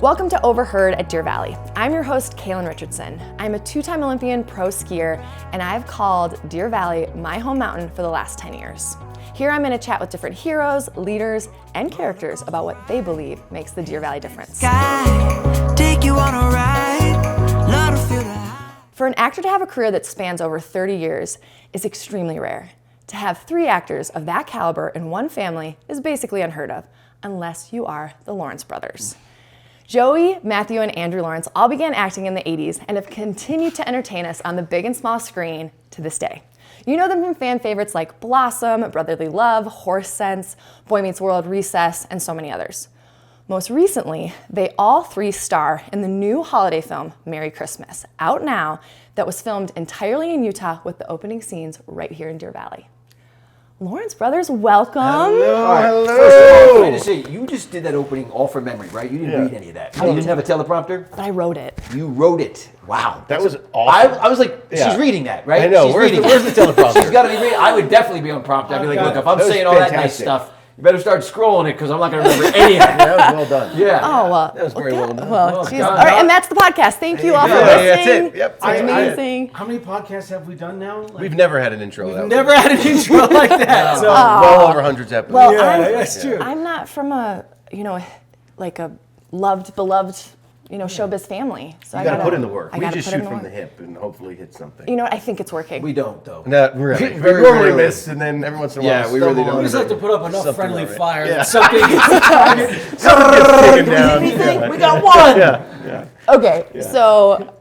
Welcome to OverHerd at Deer Valley. I'm your host, Kaylin Richardson. I'm a two-time Olympian pro skier, and I've called Deer Valley my home mountain for the last 10 years. Here I'm going to chat with different heroes, leaders, and characters about what they believe makes the Deer Valley difference. Take you on a ride. For an actor to have a career that spans over 30 years is extremely rare. To have 3 actors of that caliber in one family is basically unheard of, unless you are the Lawrence brothers. Joey, Matthew, and Andrew Lawrence all began acting in the 80s and have continued to entertain us on the big and small screen to this day. You know them from fan favorites like Blossom, Brotherly Love, Horse Sense, Boy Meets World, Recess, and so many others. Most recently, they all 3 star in the new holiday film, Merry Christmas, out now, that was filmed entirely in Utah with the opening scenes right here in Deer Valley. Lawrence brothers, welcome. Hello. First of all, I need to say, you just did that opening all from memory, right? You didn't read any of that. You didn't have a teleprompter? But I wrote it. You wrote it. Wow. That was awesome. I was like, she's reading that, right? I know. She's Where's the teleprompter? She's got to be reading. I would definitely be on prompt. I'd be like, look, if I'm saying all that nice stuff, you better start scrolling it because I'm not going to remember any of it. That was well done. Yeah. Oh, well. That was very well done. Well, geez. All right, and that's the podcast. Thank you all for listening. That's it. Yep. It's amazing. How many podcasts have we done now? We've never had an intro. We've never had an intro like that. So. Well over hundreds of episodes. Well, that's true. I'm not from a, like a beloved, showbiz family. So You got to put in the work. I We gotta just put in shoot the from work. the hip and hopefully hit something. You know what? I think it's working. We don't, though. Not really. We Very normally rarely. miss, and then every once in a while, Yeah, we really don't. We just like to put up enough Something friendly of it. fire Yeah. that something gets taken down. Anything? We got one. Yeah. Okay, so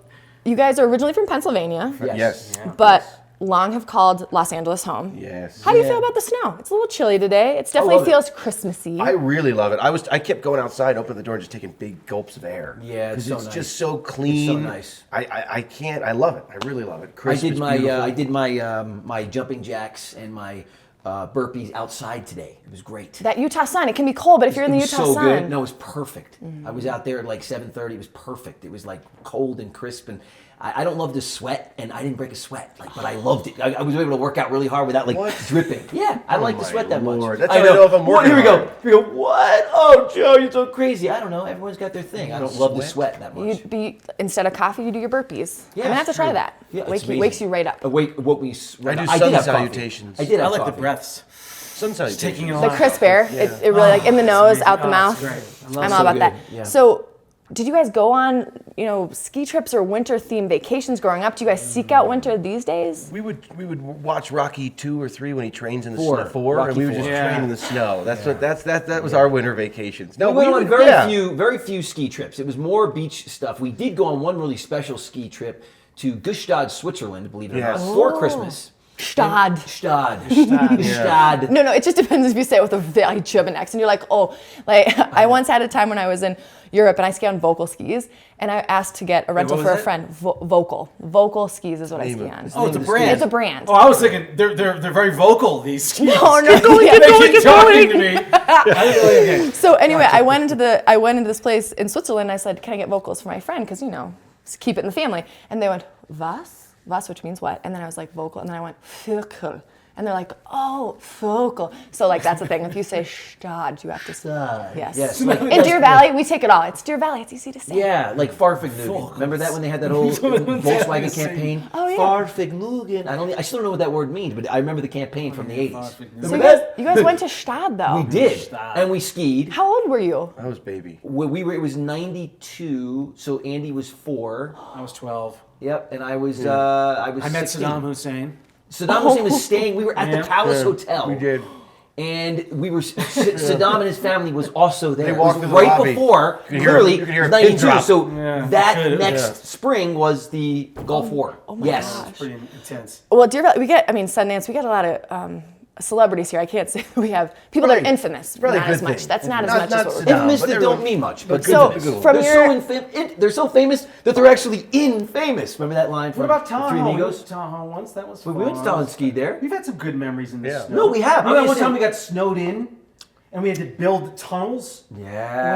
you guys are originally from Pennsylvania, Yes. but long have called Los Angeles home. Yes. How do you feel about the snow? It's a little chilly today. It definitely love it. feels Christmassy. I really love it. I kept going outside, opening the door, and just taking big gulps of air. Yeah, it's 'Cause so it's nice. just so clean. It's so nice. I can't. I love it. I really love it. I Crisp, did it's my beautiful. my jumping jacks and my burpees outside today. It was great. That Utah sun, it can be cold, but if you're in the It was Utah so sun. good. No, it was perfect. I was out there at like 7:30. It was perfect. It was like cold and crisp, and I don't love to sweat, and I didn't break a sweat. But I loved it. I was able to work out really hard without dripping. Yeah, I like to my sweat that Lord. much. That's how I know if I'm working Here we go. hard. Here we go. What? Oh, Joe, you're so crazy. I don't know. Everyone's got their thing. I don't love to sweat that much. You'd be, instead of coffee, you do your burpees. Yeah, I'm gonna have to it's try true. that. Yeah, it's Wakes you right up. Wait, what we? I do did sun have coffee. salutations. I did. I Have like the coffee. breaths. Sun salutations. Taking it The on. crisp air, it really like in the nose, out the mouth. It's great. I'm all so about good, that. yeah. So, did you guys go on, ski trips or winter themed vacations growing up? Do you guys seek out winter these days? We would watch Rocky 2 or 3 when he trains in the Four. snow. 4, Rocky and we would IV. just Yeah. train in the snou. That was our winter vacations. No, We went on would- very yeah. few ski trips. It was more beach stuff. We did go on one really special ski trip to Gstaad, Switzerland, believe it or not, Yes. for Christmas. Stad. Gstaad. No, it just depends if you say it with a very German accent. You're like, I once had a time when I was in Europe and I ski on vocal skis, and I asked to get a rental what for a was it? friend. Vocal skis is what I ski on. Oh, it's a brand. It's a brand. Oh, I was thinking they're very vocal. These skis. No, They keep talking to me. Okay. So anyway, I went into this place in Switzerland. And I said, "Can I get vocals for my friend? Because just keep it in the family." And they went, "Was," which means what? And then I was like, "Vocal," and then I went, "Vocal." And they're like, "Oh, vocal." So that's the thing. If you say "stad," you have to say yes. Yes. In Deer Valley, we take it all. It's Deer Valley. It's easy to say. Yeah, like Farfignugan. Remember that when they had that whole Volkswagen campaign? Oh, yeah. Farfignugan. I still don't know what that word means, but I remember the campaign from the 80s. So you guys went to Stad though. We did, and we skied. How old were you? I was baby. We were. It was 92, so Andy was 4. I was 12. Yep, and I was. I met 16. Saddam Hussein. Saddam Hussein was staying. We were at the Palace Hotel. We did. And we were. Saddam and his family was also there. They It walked was through the right lobby. before. You could hear- Literally, you could hear it a was pin 92. drop. So Yeah, that you could, next yeah. spring was the Gulf War. Oh my yes. gosh. Pretty intense. Well, Deer Valley, Sundance, we get a lot of celebrities here. I can't say we have people that are infamous. Probably Not a as good much. thing. That's not as Not- much not as what we're Saddam. doing. Infamous but that everyone- don't mean much, but So, good infamous. from They're so famous that they're actually infamous. Remember that line from What about Three Tahoe? We went Amigos? to Tahoe once. That was We fun. went to Tahoe and skied there. We've had some good memories in the Yeah. snow. No, we have. Remember I'm that one just time we saying- got snowed in, and we had to build tunnels. Yeah.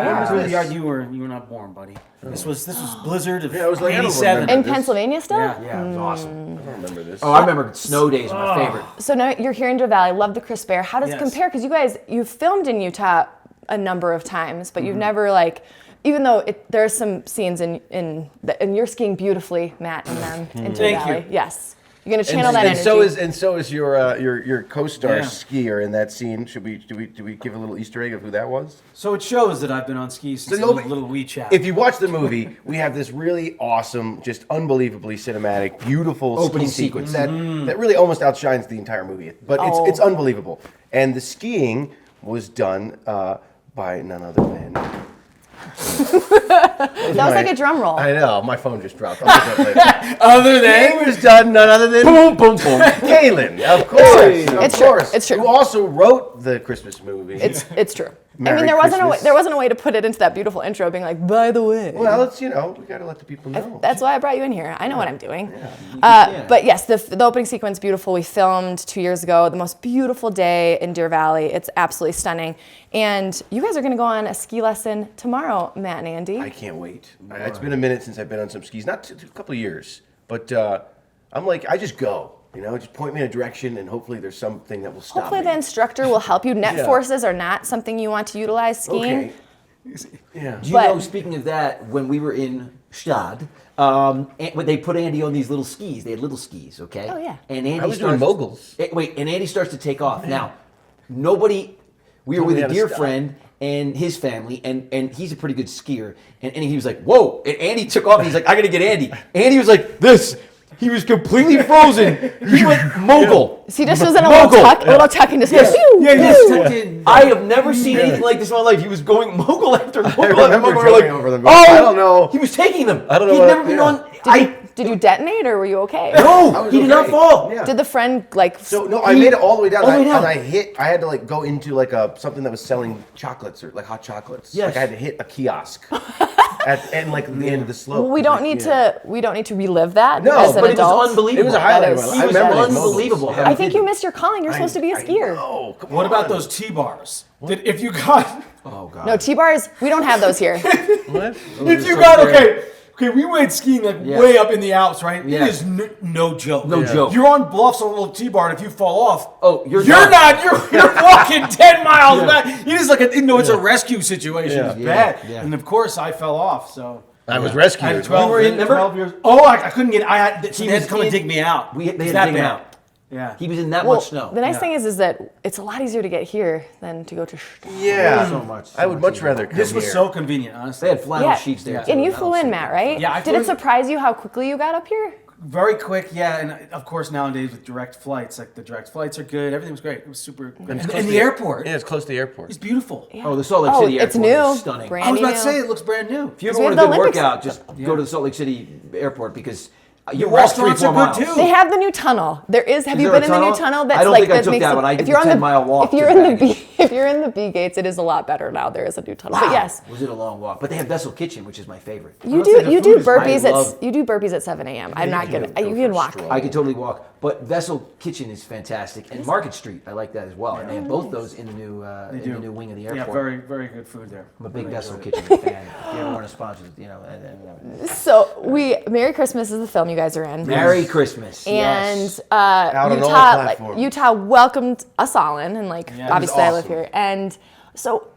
That was Where? really hard. You were not born, buddy. This was blizzard of Yeah, it was like, I don't 87. remember In this. Pennsylvania still? Yeah. Yeah, it was awesome. I don't remember this. Oh, I remember snow days were my favorite. So now you're here in Deer Valley. Love the crisp air. How does it Yes. compare? Because you filmed in Utah a number of times, but you've never like, even though there are some scenes and you're skiing beautifully, Matt, in them into the Thank valley. you. Yes. You're gonna channel that energy. And so is your co-star Yeah. skier in that scene. Do we give a little Easter egg of who that was? So it shows that I've been on skis since a little wee chap. If you watch the movie, we have this really awesome, just unbelievably cinematic, beautiful Opening ski sequence that really almost outshines the entire movie. But it's unbelievable. And the skiing was done by none other than. That was like a drum roll. I know, my phone just dropped. I'll pick it up later. Other than It was done none other than Boom, boom, boom. Kaylin, of course. It's Of true. course. It's true. Who also wrote the Christmas movie. It's true. I Merry mean, there wasn't Christmas. a way to put it into that beautiful intro, being like, by the way. Well, it's, we gotta let the people know. That's why I brought you in here. I know what I'm doing. But yes, the opening sequence, beautiful. We filmed 2 years ago, the most beautiful day in Deer Valley. It's absolutely stunning. And you guys are going to go on a ski lesson tomorrow, Matt and Andy. I can't wait. It's been a minute since I've been on some skis, not a couple of years, but I'm like, I just go. Just point me in a direction, and hopefully there's something that will stop Hopefully me. the instructor will help you. Net forces are not something you want to utilize skiing. Okay. Yeah. Do you But- know, speaking of that, when we were in Stad, when they put Andy on these little skis, they had little skis, okay? Oh, yeah. And Andy I was doing moguls. And Andy starts to take off. Now, we were with a had to dear stop. friend and his family, and he's a pretty good skier. And he was like, whoa. And Andy took off, and he's like, I got to get Andy. Andy was like, this. He was completely frozen. He went mogul. So he just was in a Mogul. little tuck and just Yes. went, yeah, "Pew, yes, pew." tucked in. I have never seen anything like this in my life. He was going mogul after mogul after remember mogul. We're jumping over them, but oh, I don't know. He was taking them. I don't know He'd what- never been yeah. on. Did you detonate or were you okay? No, was he did not okay. fall. Yeah. Did the friend like? So no, I made it all the way down, all the way down. and I had to like go into like something that was selling chocolates or like hot chocolates. Yes. Like I had to hit a kiosk at like the end of the slope. we don't need to relive that No, as an But it adult. was unbelievable. It was a highlight of That my is- life. I He was remember those moments. unbelievable. Yeah. I think you missed your calling. You're supposed to be a skier. Oh, come What on. about those T-bars? If you got, Oh god. No, T-bars, we don't have those here. What? if you got, okay, we went skiing like Yeah. way up in the Alps, right? Yeah. It is no joke. No joke. You're on bluffs on a little T-bar, and if you fall off, you're you're done. not. You're walking 10 miles back. It is like it's a rescue situation. Yeah. It's Yeah. bad. Yeah. And of course, I fell off. So I was I rescued. had 12, We were in- remember? 12 years. Oh, I couldn't get. I had. He They had was to come and in- dig me out. They It's had to that dig him bad. out. Yeah. He was in that Well, much snow. the nice Yeah. thing is that it's a lot easier to get here than to go to. Yeah. So much. I would much rather come This was here. so convenient, honestly. They had flannel Yeah, sheets there. and too. you That flew was in, so Matt, good. right? Yeah, I Did it flew- surprise you how quickly you got up here? Very quick, yeah, and of course nowadays with direct flights, like the direct flights are good. Everything was great. It was super. Great. it's close And to the airport Yeah, it's close to the airport. is beautiful. Oh, the Salt Lake City it's airport new. is stunning. Brand I was about to new. say it looks brand new. If you ever we want have a the good Olympics workout, just go to the Salt Lake City airport because you The walk restaurants 3-4 are good, miles. too. They have the new tunnel. There is. Have Is you there been a in the new tunnel? tunnel? That's I don't like think I that took makes that it- one. I did if the you're on 10-mile walk If you're to in the baggage. if you're in the B gates, it is a lot better now. There is a new tunnel. But yes, Was it a long walk? But they have Vessel Kitchen, which is my favorite. you say do the you food do is- burpees I at love- you do burpees at 7 a.m. I'm not gonna. go You for can a walk. stroll. I could totally walk, but Vessel Kitchen is fantastic, and Market Street I like that as well. And they have both those in the new wing of the airport. Yeah, very very good food there. I'm a big Really Vessel enjoyed it. Kitchen fan. If you ever want to sponsor, So Merry Christmas is the film you guys are in. Merry Christmas. And yes. Out on all Utah, platforms. Utah welcomed us all in, and like Yeah, it was obviously I live awesome. here, and so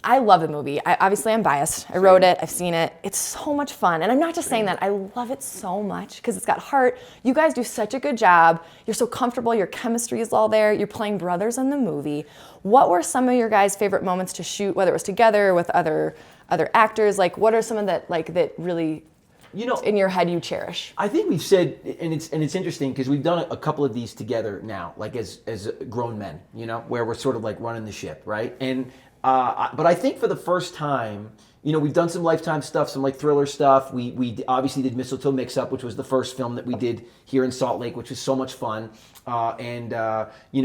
I love the movie. Obviously I'm biased. I wrote it. I've seen it. It's so much fun, and I'm not just saying that. I love it so much because it's got heart. You guys do such a good job. You're so comfortable. Your chemistry is all there. You're playing brothers in the movie. What were some of your guys' favorite moments to shoot, whether it was together or with other actors? Like, what are some of that that really in your head you cherish? I think we've said, and it's interesting because we've done a couple of these together now, like as grown men, where we're sort of like running the ship, right? And but I think for the first time, we've done some Lifetime stuff, some like thriller stuff. We obviously did Mistletoe Mix Up, which was the first film that we did here in Salt Lake, which was so much fun.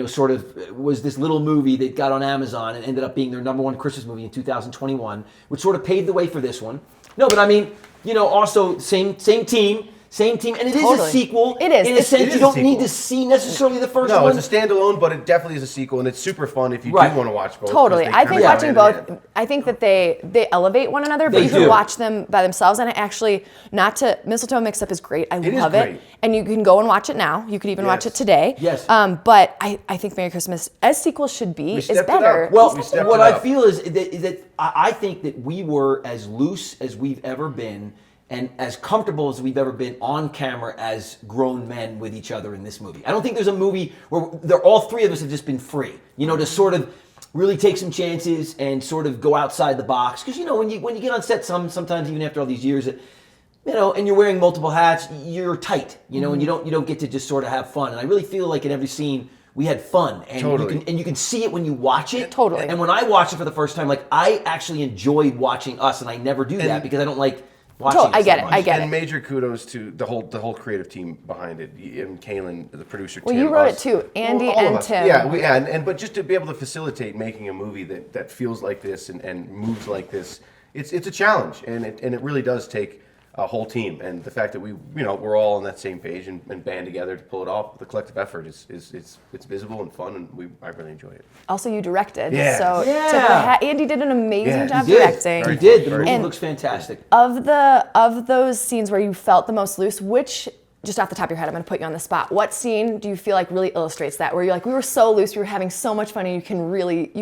Sort of was this little movie that got on Amazon and ended up being their #1 Christmas movie in 2021, which sort of paved the way for this one. No, but I mean, also same team, Same team, and it is Totally. a sequel. It is. In a It's- sense, it is you a don't sequel. need to see necessarily the first No, one. it's a standalone, but it definitely is a sequel, and it's super fun if you Right. do want to watch both. Totally. 'cause they I kinda think go watching hand in both, hand. I think that they elevate one another, but They you can do. watch them by themselves. And actually, not to mistletoe mix up is great. I It is love great. it. And you can go and watch it now. You could even watch Yes. it today. Yes. But I think Merry Christmas, as sequels should be, is stepped it better. up. Well, We stepped what it I up. feel is that I think that we were as loose as we've ever been and as comfortable as we've ever been on camera as grown men with each other in this movie. I don't think there's a movie where all three of us have just been free, to sort of really take some chances and sort of go outside the box. Because, when you get on set sometimes even after all these years, and you're wearing multiple hats, you're tight, and you don't get to just sort of have fun. And I really feel like in every scene, we had fun, and Totally. you can see it when you watch it. Totally. And when I watched it for the first time, like I actually enjoyed watching us, and I never do that because I don't like watching. I get so it. much. I get And it. major kudos to the whole creative team behind it, and Kaylin, the producer. Well, Tim, you wrote us. it too, Andy all of and us. Tim. Yeah, but just to be able to facilitate making a movie that feels like this and moves like this, it's a challenge, and it really does take a whole team. And the fact that we're all on that same page and band together to pull it off, the collective effort is it's visible and fun, and I really enjoy it. Also, you directed. Yes. So Yeah. Andy did an amazing Yeah, job He did. directing. He did. The Very movie cool. looks fantastic. Of those scenes where you felt the most loose, which, just off the top of your head, I'm going to put you on the spot. What scene do you feel like really illustrates that? Where you're like, we were so loose, we were having so much fun, and you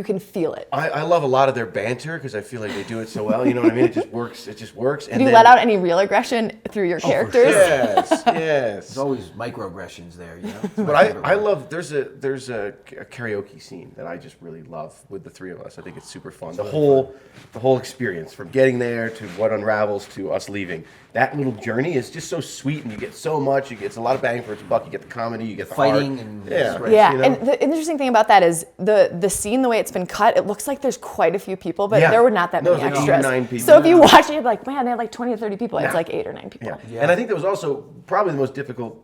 can feel it. I love a lot of their banter because I feel like they do it so well. You know what I mean? It just works. It just works. Did you let out any real aggression through your characters? Yes, There's yes. always microaggressions there, It's my But favorite I one. love there's a karaoke scene that I just really love with the three of us. I think it's super fun. The whole experience from getting there to what unravels to us leaving. That little journey is just so sweet, and you get so much. It's a lot of bang for its buck. You get the comedy, you get the Fighting heart. and- yeah, Right. Yeah, you know? and the interesting thing about that is the scene, the way it's been cut, it looks like there's quite a few people, but Yeah. there were not that No, many it's like 8 or extras. 9 people. So if you watch it, you're like, man, they had like 20 or 30 people. It's Yeah. like 8 or 9 people. Yeah. And I think that was also probably the most difficult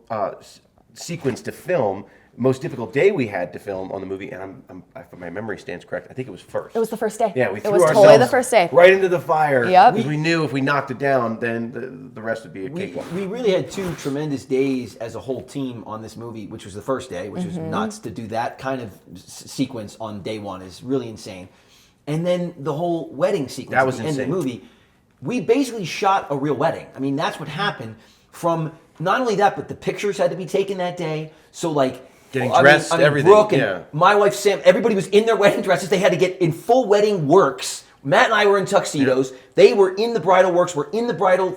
sequence to film, most difficult day we had to film on the movie. And if my memory stands correct, I think it was first. It was the first day. Yeah, we It threw was ourselves totally the first day. right into the fire. Yep. Because we knew if we knocked it down, then the rest would be a cakewalk. We really had two tremendous days as a whole team on this movie, which was the first day, which was nuts to do that kind of sequence on day one is really insane. And then the whole wedding sequence That at was the end of the insane. movie, we basically shot a real wedding. I mean, that's what happened. From not only that, but the pictures had to be taken that day. So like Getting dressed, everything, Brooke and yeah. my wife Sam, everybody was in their wedding dresses. They had to get in full wedding works. Matt and I were in tuxedos. They were in the bridal works. We're in the bridal,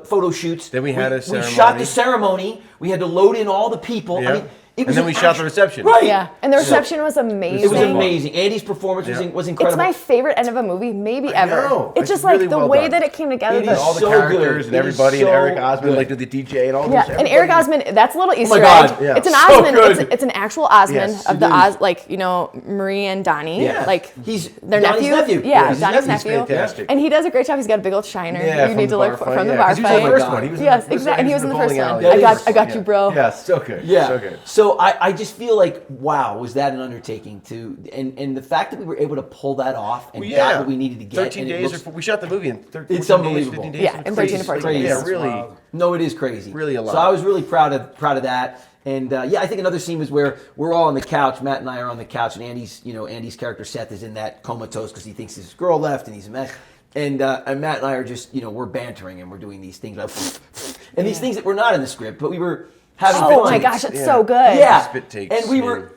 photo shoots. Then we had a We ceremony. shot the ceremony. We had to load in all the people. Yeah. I mean, it And was then an we shot the action- reception. Right. Yeah, and the reception was amazing. It was So fun. amazing. Andy's performance Yeah. was It's incredible. my favorite end of a movie, maybe I ever. know. It's It's just like really the well way done. that it came together. It the- is All the so characters good. and It is everybody and so Eric Osmond, good. like did the DJ and all Yeah, this. and Eric Osmond, that's a little Easter God, egg. yeah. It's an So Osmond. good. It's an actual Osmond Yes, of it the is. Marie and Donnie. Yeah. Like He's their Donnie's nephew. Yeah, Yeah, he's Donnie's his nephew. nephew. Fantastic. And he does a great job. He's got a big old shiner. Yeah, you need to look from the yeah, bar 'cause he was in the fight. first God. one. He was in Yes, the first exactly. And he was in the first bowling one. alley. I got you, bro. Yeah, so good. Yeah. So good. So I just feel like, wow, was that an undertaking to, and the fact that we were able to pull that off and Well, got what we needed to get. 13 and it days. looks- We shot the movie in 13 It's 14 unbelievable. Days, 15 days. Yeah, in 13 to 14 days. Yeah, That's really. wild. No, it is crazy. Really a lot. So I was really proud of that. And I think another scene was where we're all on the couch. Matt and I are on the couch, and Andy's character Seth is in that comatose because he thinks his girl left and he's a mess. And Matt and I are just, we're bantering and we're doing these things like, and these things that were not in the script, but we were having Oh fun. my gosh, it's Yeah. so good. Yeah, Spit takes, and we yeah. were.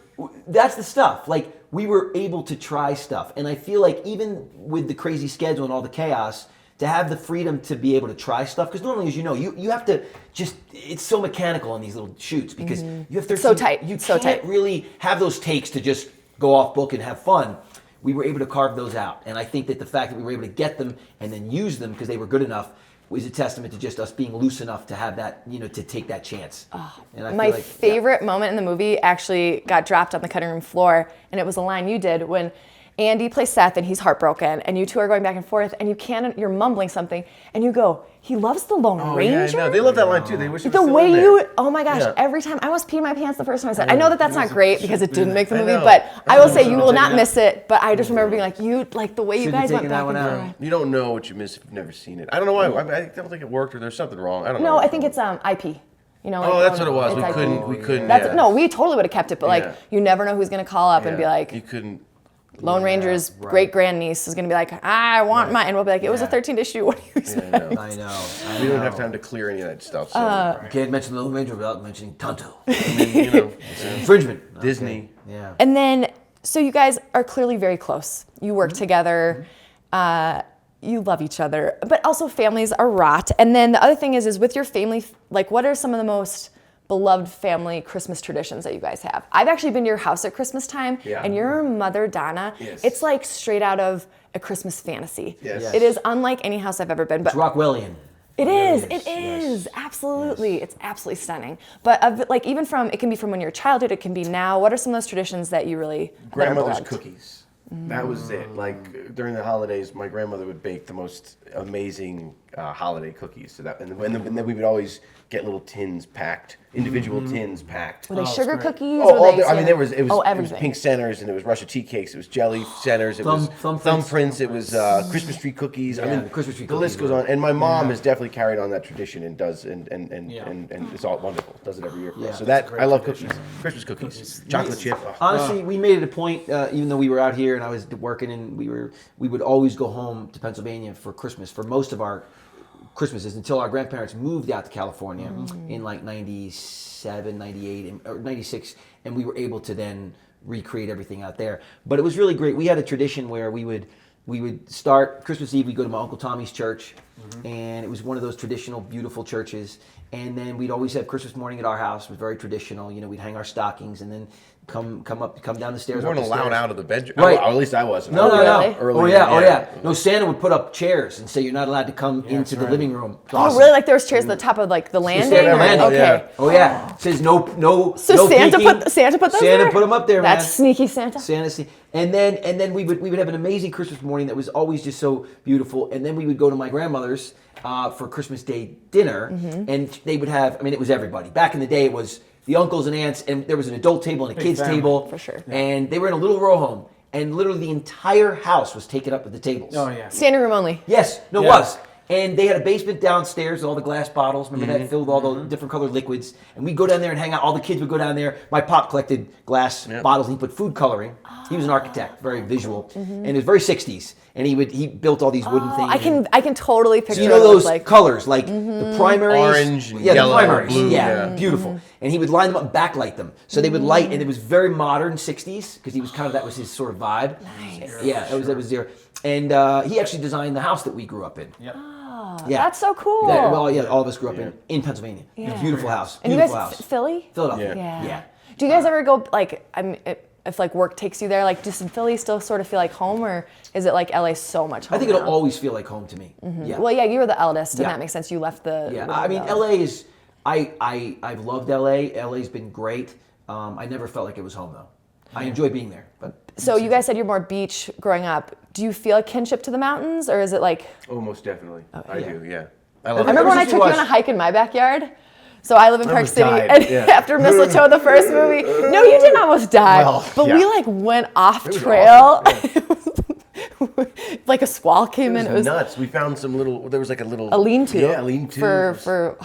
That's the stuff. Like we were able to try stuff, and I feel like even with the crazy schedule and all the chaos, to have the freedom to be able to try stuff. Because normally, as you know, you have to just. It's so mechanical on these little shoots because you have 13, So tight, You so can't tight. really have those takes to just go off book and have fun. We were able to carve those out, and I think that the fact that we were able to get them and then use them because they were good enough was a testament to just us being loose enough to have that, to take that chance. And I My feel like, yeah. favorite moment in the movie actually got dropped on the cutting room floor, and it was a line you did when Andy plays Seth and he's heartbroken, and you two are going back and forth, and you're mumbling something, and you go, he loves the Lone Ranger? Yeah, I know. They love that line too. They wish it was The still way in there. you, oh my gosh, Yeah. every time, I almost peed my pants the first time I said it. I know that that's not great because it didn't make the I movie, know. but I will say you will Take not it miss it, but I just remember being like, the way you Should've guys went taken back that one and out. forth. You don't know what you miss if you've never seen it. I don't know why. I don't think it worked or there's something wrong. I don't know. No, I think it's IP. You know, Oh, that's what it was. it's We IP. couldn't. That's, yeah. No, we totally would have kept it, but like, Yeah. you never know who's gonna call up and be Yeah. like, You couldn't. Lone Ranger's right. great grandniece is gonna be like, I want mine, and we'll be like, it was a Yeah. 13 issue. What do you Yeah, expect? I know. I know. We don't have time to clear any of that stuff. So You can't mention the Lone Ranger without mentioning Tonto. I mean, you know, Infringement. Disney. Okay. Yeah. And then, so you guys are clearly very close. You work together. You love each other, but also families are rot. And then the other thing is with your family, like, what are some of the most beloved family Christmas traditions that you guys have? I've actually been to your house at Christmas time, and your mother, Donna, Yes. it's like straight out of a Christmas fantasy. Yes. It is unlike any house I've ever been. But It's Rockwellian. it really is. is, It yes. is. Absolutely. It's absolutely stunning. But like even from, it can be from when you're a childhood, it can be now. What are some of those traditions that you really that are Grandmother's beloved? cookies. That was it. Like during the holidays, my grandmother would bake the most amazing holiday cookies. So that, and then we would always get little tins packed, individual tins packed. Were they it's sugar great. cookies? Oh, Were they I mean, it was everything. pink centers, and it was Russia tea cakes, it was jelly centers, it was Thumbprints. it was Christmas tree cookies. I Yeah, mean, the Christmas tree the list cookies goes were- on. And my mom has definitely carried on that tradition and does, and Yeah. it's all wonderful. Does it every year for Yeah, us. So that's that I love cookies, Christmas cookies, chocolate chip. Oh. Honestly, we made it a point, even though we were out here and I was working, and we would always go home to Pennsylvania for Christmas for most of our Christmases until our grandparents moved out to California in like 97, 98, or 96, and we were able to then recreate everything out there. But it was really great. We had a tradition where we would start Christmas Eve, we'd go to my Uncle Tommy's church, and it was one of those traditional, beautiful churches. And then we'd always have Christmas morning at our house. It was very traditional. You know, we'd hang our stockings and then come down the stairs. We weren't up the allowed stairs. out of the bedroom. Right. Or at least I wasn't. No, I no, was no. Really? early, Oh yeah. No, Santa would put up chairs and say you're not allowed to come into the right. living room. It's Oh, awesome. really? Like there was chairs at the top of like the landing? Stand on or- landing, Okay. yeah. Oh yeah. It says no. So no Santa peeking. put Santa put those Santa there? put them up there, man. That's sneaky Santa. Santa, and then we would have an amazing Christmas morning that was always just so beautiful. And then we would go to my grandmother's for Christmas Day dinner, and they would have. I mean, it was everybody. Back in the day, it was the uncles and aunts, and there was an adult table and a kids family. table For sure. And they were in a little row home, and literally the entire house was taken up with the tables. Oh yeah. Standing room only. Yes, no, it Yeah. was. And they had a basement downstairs with all the glass bottles. Remember that filled with all the different colored liquids. And we'd go down there and hang out. All the kids would go down there. My pop collected glass bottles. And he put food coloring. He was an architect, very visual, and it was very 60s. And he built all these wooden things. I can totally picture So you know what it those looks like. colors, like the primaries, Orange and yeah, yellow, the primaries, blue, yeah, yeah. beautiful. And he would line them up and backlight them, so they would light, and it was very modern 60s because he was kind of that was his sort of vibe. Nice. Yeah, that was there. And he actually designed the house that we grew up in. Yep. Yeah, That's so cool. Well, yeah, all of us grew up in Pennsylvania. Yeah. Beautiful house, And you beautiful guys, house. Philly? Philadelphia. Yeah. Do you guys ever go like? If like work takes you there, like does Philly still sort of feel like home, or is it like LA so much home? I think it'll now? always feel like home to me. Yeah. Well, yeah, you were the eldest, and Yeah. that makes sense. You left the. Yeah, the I mean, valley. LA is. I've loved LA. LA's been great. I never felt like it was home though. I enjoy being there, but So you guys said you're more beach growing up. Do you feel a kinship to the mountains, or is it like? Oh, most definitely. I yeah. do. Yeah. I remember when I since took you you on a watched- hike in my backyard. So I live in Park almost City, died, and yeah. after Mistletoe, the first movie, no, you didn't almost die, Well, but yeah. we like went off was trail. Like a squall came in. It was nuts. We found some little. There was like a little. a lean-to. Yeah, a lean-to. for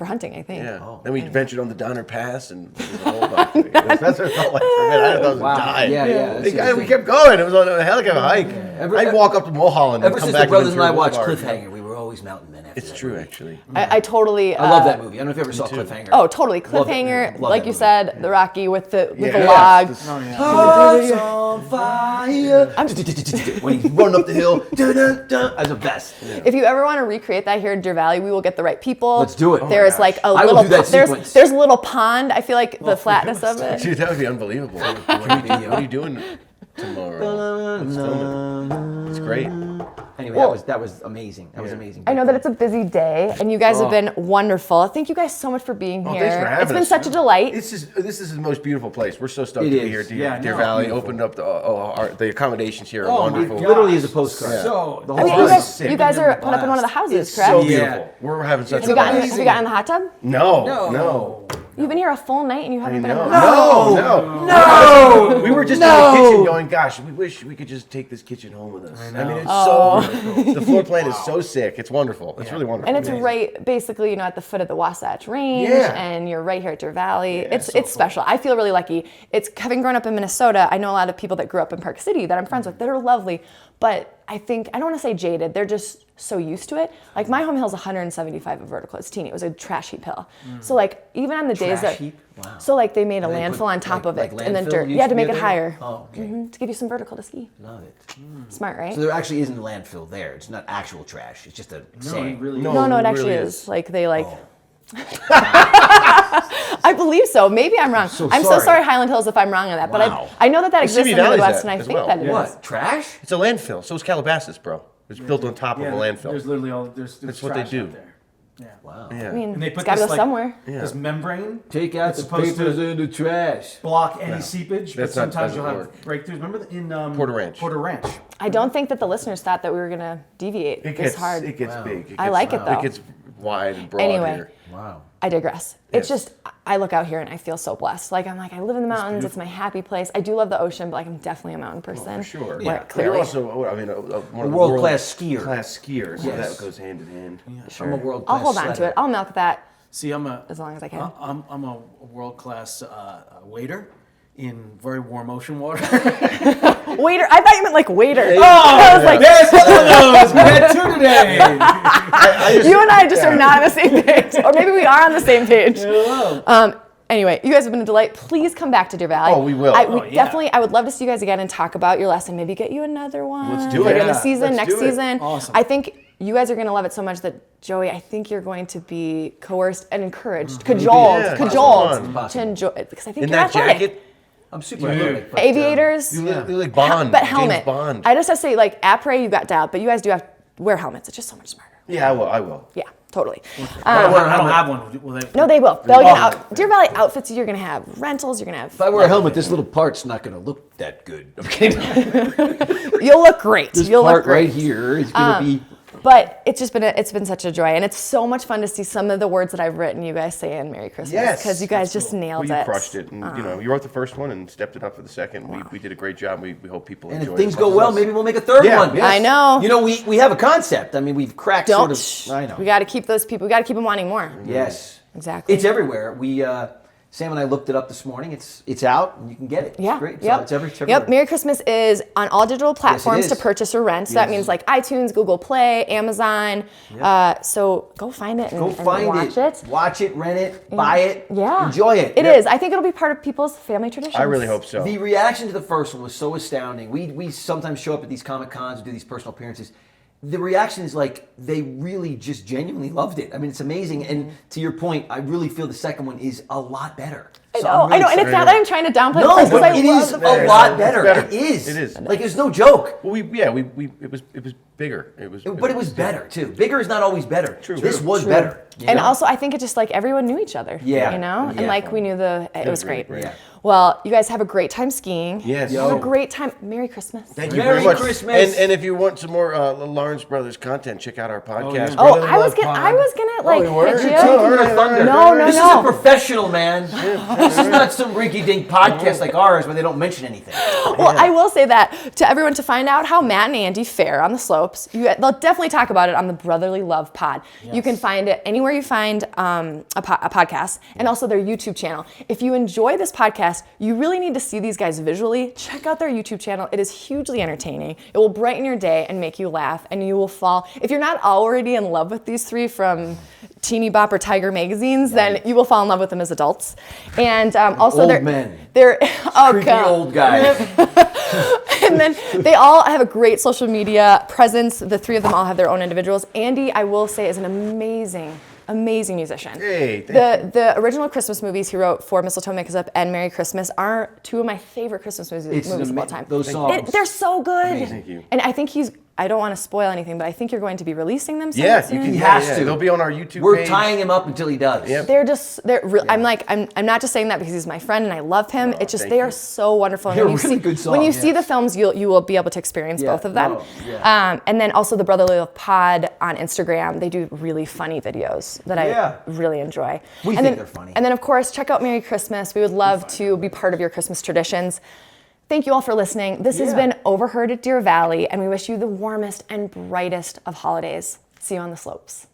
hunting, I think. Yeah. Then we ventured on the Donner Pass, and it was a whole bunch of things. That's what it felt like for me. I thought I was Wow. dying. Yeah. We kept going. It was on a heck of a hike. I'd walk up to Mulholland and Ever come since back. the brothers and I Ventura watched Boulevard. Cliffhanger, we were always mountain men after It's that true, movie. actually. I totally. I love that movie. I don't know if you ever saw Cliffhanger. Oh, totally. Love that Cliffhanger, movie. Love like that you movie. said, the Rocky with the Yeah. log. Oh yeah. Hearts on fire. When he's running up the hill, that's the best. If you ever want to recreate that here in Deer Valley, we will get the right people. Let's do it. Oh my There's gosh. like a I will little. do that sequence. There's a little pond. I feel like the flatness of it. Dude, that would be unbelievable. What are you doing tomorrow? Let's film it. It's great. Anyway, Well, that was amazing. That was amazing. I know that it's a busy day, and you guys have been wonderful. Thank you guys so much for being here. Thanks for having It's been us. such a delight. This is the most beautiful place. We're so stoked It to is. be here. Yeah, Deer no, Valley beautiful. opened up the accommodations here are Oh, my wonderful. God. literally is a postcard. Yeah. So The I whole mean, This you is guys, sick. you guys are put up in one of the houses, It's correct? so Yeah. beautiful. We're having such Have you a gotten blast. have you gotten in the hot tub? No. You've been here a full night and you I haven't been in know. the hot tub? No. We were just in the kitchen going, gosh, we wish we could just take this kitchen home with us. I mean, it's so, the floor plan is so sick. It's wonderful. It's really wonderful. And it's right, basically, at the foot of the Wasatch Range, Yeah. and you're right here at Deer Valley. It's special. I feel really lucky. It's having grown up in Minnesota. I know a lot of people that grew up in Park City that I'm friends with that are lovely, but I think I don't want to say jaded. They're just so used to it. Like my home hill's 175 of vertical. It's teeny. It was a trash heap hill. So like even on the days Trash that, heap? Wow. so like they made a They landfill put, on top of it, like and then landfill dirt. used Yeah, to be make it there? higher. Oh, okay. To give you some vertical to ski. Love it. Smart, right? So there actually isn't a landfill there. It's not actual trash. It's just a sand. really. no, it really actually is. Like they like. Oh. I believe so. Maybe I'm wrong. I'm so sorry. sorry, Highland Hills, if I'm wrong on that. But Wow. I know that Well, exists Simi in the Valley's Midwest, that and I as think well. that it is. What? Trash? It's a landfill. So is Calabasas, bro. It's built on top of a landfill. There's literally there's That's what they trash do. out there. Yeah. Wow. Yeah. I mean, And they it's put got to this go like somewhere. this membrane Take out It's the supposed to- papers in the trash. block any seepage, but That's not- sometimes you'll doesn't have work. breakthroughs. Remember in Porter Ranch. Porter Ranch. I don't think that the listeners thought that we were gonna deviate this hard. It gets Wow. big. I like it, though. It gets wide and broad Anyway. here. Wow. I digress. It's Yes. just I look out here and I feel so blessed. Like I'm like I live in the mountains. It's my happy place. I do love the ocean, but like I'm definitely a mountain person. For sure. Like, You're clearly. also, I mean, one of the world-class skier. Class skier, so Yes. that goes hand in hand. I'm a world I'll class hold on to it. I'll milk that See, I'm a as long as I can. I'm a world class waiter in very warm ocean water. Waiter. I thought you meant like waiter. Oh, I was like, there's one of those. We had two today. you and I just are not on the same page, or maybe we are on the same page. Anyway, you guys have been a delight. Please come back to Deer Valley. Oh, we will. Definitely. I would love to see you guys again and talk about your lesson. Maybe get you another one. Let's do it. later in the Yeah, season, let's next do it. season. Awesome. I think you guys are going to love it so much that Joey, I think you're going to be coerced and encouraged, cajoled, Yeah, cajoled it's to enjoy it because I think In you're that athletic. jacket, I'm super athletic. but, Aviators. you look like Bond. But James helmet. Bond. I just have to say, like, après you got dialed, but you guys do have to wear helmets. It's just so much smarter. Yeah, I will. Yeah, totally. I don't have one. Will they? No, they will. They'll get out. Deer Valley outfits. You're gonna have rentals. You're gonna have. If I wear a helmet, this little part's not going to look that good. I'm kidding. You'll look great. This You'll look part great. right here is going to be. But it's just been it's been such a joy, and it's so much fun to see some of the words that I've written you guys say in Merry Christmas Yes, because you guys just nailed Well, you it. crushed it, and you wrote the first one and stepped it up for the second. We did a great job. We hope people And enjoy if it things as go much as well, us. maybe we'll make a third Yeah, one. yes. I know. You know, we have a concept. I mean, we've cracked Don't. sort of. I know. We got to keep those people. We got to keep them wanting more. Yes. Exactly. It's everywhere. We Sam and I looked it up this morning. It's out and you can get it. Yeah. It's great. Yep. So it's everywhere. Yep. Merry Christmas is on all digital platforms to is. purchase or rent. So that means like iTunes, Google Play, Amazon. So go find it and, Go and find watch it. Watch it, rent it, buy it, Yeah. enjoy it. It is. I think it'll be part of people's family traditions. I really hope so. The reaction to the first one was so astounding. We sometimes show up at these Comic Cons and do these personal appearances. The reaction is like they really just genuinely loved it. I mean, it's amazing. And to your point, I really feel the second one is a lot better. I So know, I'm really and it's not excited. that I'm trying to downplay No, the first but because I it love is the a first. lot better. better. It is. It is. Like, there's no joke. Well, it was bigger. But it was better, too. Bigger is not always better. True. This was True. better. you And know? also, I think it just like everyone knew each other. Yeah. You know, Yeah. and like we knew it was really great. great. Yeah. Well, you guys have a great time skiing. Yes. Have a Yo. great time. Merry Christmas. Thank you Merry very much. Christmas. And if you want some more Lawrence Brothers content, check out our podcast. yeah. Oh, Brotherly I was Love gonna Pod. like you were? hit you. Oh, all right, all right. No, no, This is no. a professional, man. This is not some rinky-dink podcast like ours where they don't mention anything. Well, I will say that to everyone to find out how Matt and Andy fare on the slopes. They'll definitely talk about it on the Brotherly Love Pod. You can find it anywhere you find a podcast, and also their YouTube channel. If you enjoy this podcast, you really need to see these guys visually. Check out their YouTube channel. It is hugely entertaining. It will brighten your day and make you laugh, and you will fall. If you're not already in love with these three from Teeny Bop or Tiger magazines, then you will fall in love with them as adults. And also, Old they're men. They're Creepy God. old guys. And then they all have a great social media presence. The three of them all have their own individuals. Andy, I will say, is an amazing musician. Hey, thank The original Christmas movies he wrote for Mistletoe Makes Us Up and Merry Christmas are two of my favorite Christmas movies of all time. Those songs. They're so good. Thank you. And I think he's I don't want to spoil anything, but I think you're going to be releasing them Yeah, soon. you can. He has to. They'll be on our YouTube We're page. tying him up until he does. Yep. I'm not just saying that because he's my friend and I love him. It's just thank they you. are so wonderful. And They're when you really see, good when you songs, see the films, you will be able to experience Yeah, both of them. no, yeah. And then also the Brotherly Love Pod on Instagram. They do really funny videos that Yeah. I really enjoy. We and think then, they're funny. And then of course, check out Merry Christmas. We would love to be part of your Christmas traditions. Thank you all for listening. This has been OverHerd at Deer Valley, and we wish you the warmest and brightest of holidays. See you on the slopes.